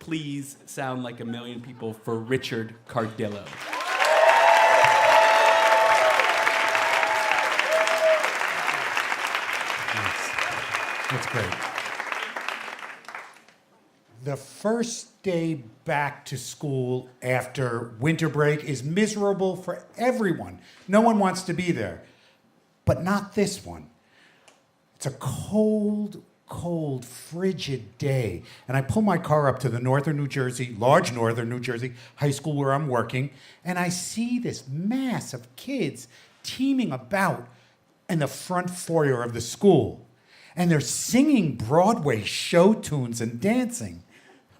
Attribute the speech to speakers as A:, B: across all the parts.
A: please sound like a million people for Richard Cardillo.
B: That's great. The first day back to school after winter break is miserable for everyone. No one wants to be there, but not this one. It's a cold, frigid day. And I pull my car up to the large northern New Jersey high school where I'm working, and I see this mass of kids teeming about in the front foyer of the school. And they're singing Broadway show tunes and dancing.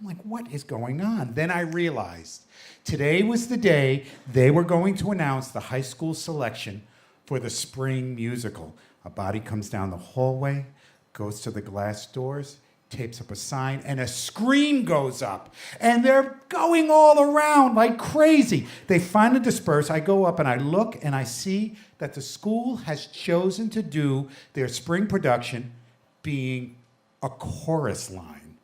B: I'm like, what is going on? Then I realized today was the day they were going to announce the high school selection for the spring musical. A body comes down the hallway, goes to the glass doors, tapes up a sign, and a scream goes up. And they're going all around like crazy. They finally disperse. I go up and I look and I see that the school has chosen to do their spring production being a chorus line.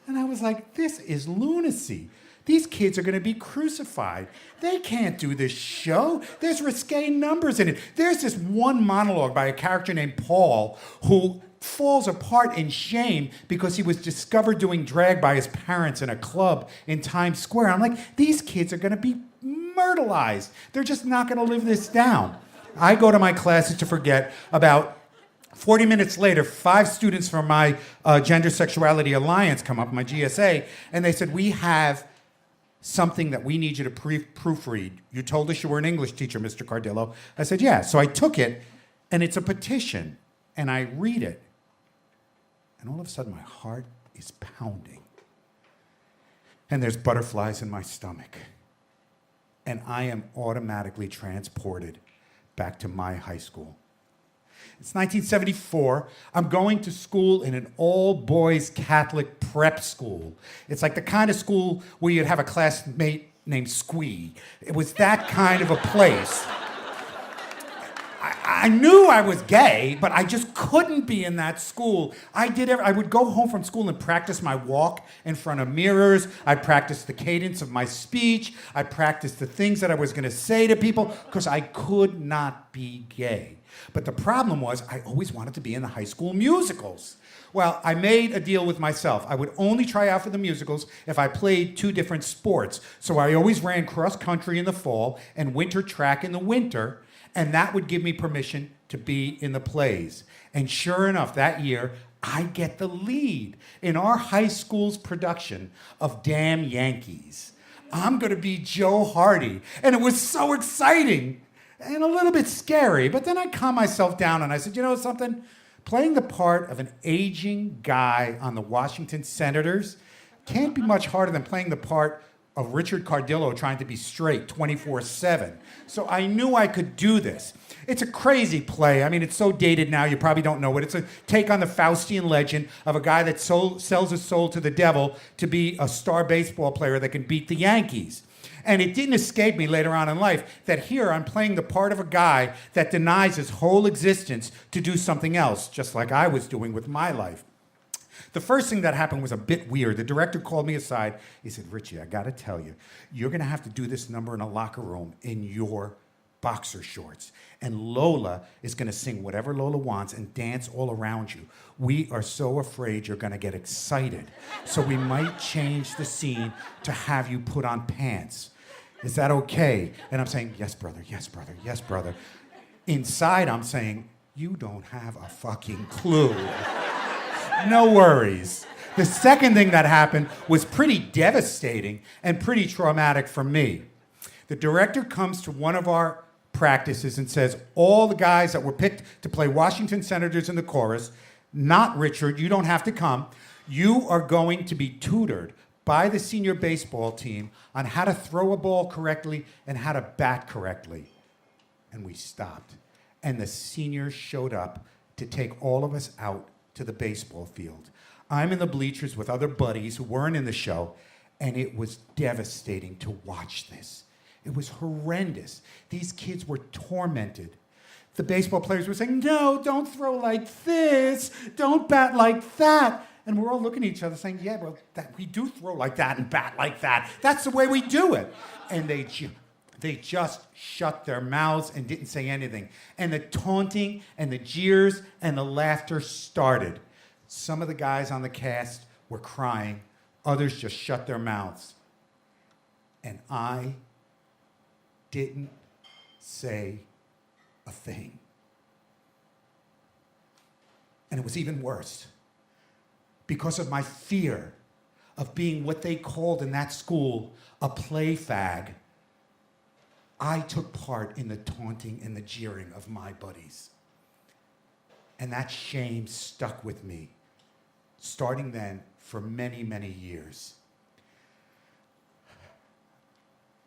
B: And I was like, this is lunacy. These kids are going to be crucified. They can't do this show. There's risque numbers in it. There's this one monologue by a character named Paul who falls apart in shame because he was discovered doing drag by his parents in a club in Times Square. I'm like, these kids are going to be myrtleized. They're just not going to live this down. I go to my classes to forget. About 40 minutes later, 5 students from my Gender Sexuality Alliance come up, my GSA, and they said, we have something that we need you to proofread. You told us you were an English teacher, Mr. Cardillo. I said, yeah. So I took it, and it's a petition, and I read it. And all of a sudden, my heart is pounding. And there's butterflies in my stomach. And I am automatically transported back to my high school. It's 1974. I'm going to school in an all-boys Catholic prep school. It's like the kind of school where you'd have a classmate named Squee. It was that kind of a place. I knew I was gay, but I just couldn't be in that school. I would go home from school and practice my walk in front of mirrors. I'd practice the cadence of my speech. I'd practice the things that I was going to say to people because I could not be gay. But the problem was I always wanted to be in the high school musicals. Well, I made a deal with myself. I would only try out for the musicals if I played 2 different sports. So I always ran cross country in the fall and winter track in the winter, and that would give me permission to be in the plays. And sure enough, that year, I get the lead in our high school's production of Damn Yankees. I'm going to be Joe Hardy. And it was so exciting and a little bit scary. But then I calmed myself down and I said, you know something? Playing the part of an aging guy on the Washington Senators can't be much harder than playing the part of Richard Cardillo trying to be straight 24/7. So I knew I could do this. It's a crazy play. I mean, it's so dated now, you probably don't know it. It's a take on the Faustian legend of a guy that sells his soul to the devil to be a star baseball player that can beat the Yankees. And it didn't escape me later on in life that here I'm playing the part of a guy that denies his whole existence to do something else, just like I was doing with my life. The first thing that happened was a bit weird. The director called me aside. He said, Richie, I got to tell you, you're going to have to do this number in a locker room in your boxer shorts. And Lola is going to sing whatever Lola wants and dance all around you. We are so afraid you're going to get excited. So we might change the scene to have you put on pants. Is that okay? And I'm saying, yes, brother, yes, brother, yes, brother. Inside, I'm saying, you don't have a fucking clue. No worries. The second thing that happened was pretty devastating and pretty traumatic for me. The director comes to one of our practices and says, all the guys that were picked to play Washington Senators in the chorus, not Richard, you don't have to come. You are going to be tutored by the senior baseball team on how to throw a ball correctly and how to bat correctly. And we stopped. And the seniors showed up to take all of us out to the baseball field. I'm in the bleachers with other buddies who weren't in the show, and it was devastating to watch this. It was horrendous. These kids were tormented. The baseball players were saying, no, don't throw like this. Don't bat like that. And we're all looking at each other saying, yeah, well, we do throw like that and bat like that. That's the way we do it. And they just shut their mouths and didn't say anything. And the taunting and the jeers and the laughter started. Some of the guys on the cast were crying. Others just shut their mouths. And I didn't say a thing. And it was even worse. Because of my fear of being what they called in that school a play fag, I took part in the taunting and the jeering of my buddies. And that shame stuck with me, starting then for many, many years.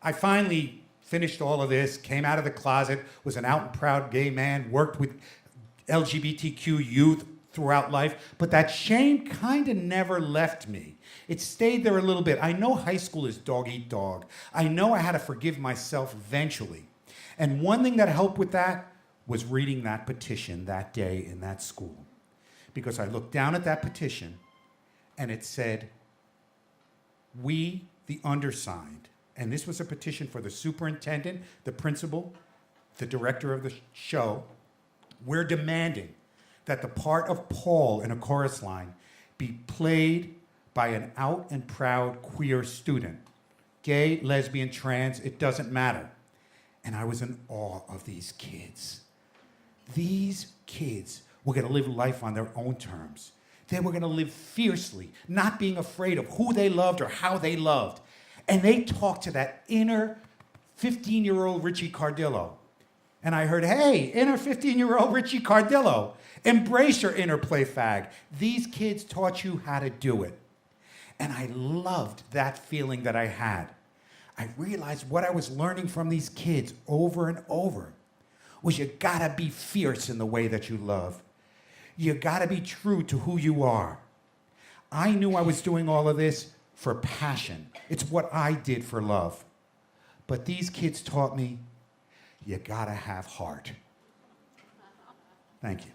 B: I finally finished all of this, came out of the closet, was an out and proud gay man, worked with LGBTQ youth throughout life, but that shame kind of never left me. It stayed there a little bit. I know high school is dog eat dog. I know I had to forgive myself eventually. And one thing that helped with that was reading that petition that day in that school. Because I looked down at that petition and it said, we, the undersigned, and this was a petition for the superintendent, the principal, the director of the show, we're demanding that the part of Paul in a chorus line be played by an out and proud queer student. Gay, lesbian, trans, it doesn't matter. And I was in awe of these kids. These kids were going to live life on their own terms. They were going to live fiercely, not being afraid of who they loved or how they loved. And they talked to that inner 15-year-old Richie Cardillo. And I heard, hey, inner 15-year-old Richie Cardillo, embrace your inner play fag. These kids taught you how to do it. And I loved that feeling that I had. I realized what I was learning from these kids over and over was you gotta be fierce in the way that you love. You gotta be true to who you are. I knew I was doing all of this for passion. It's what I did for love. But these kids taught me you gotta have heart. Thank you.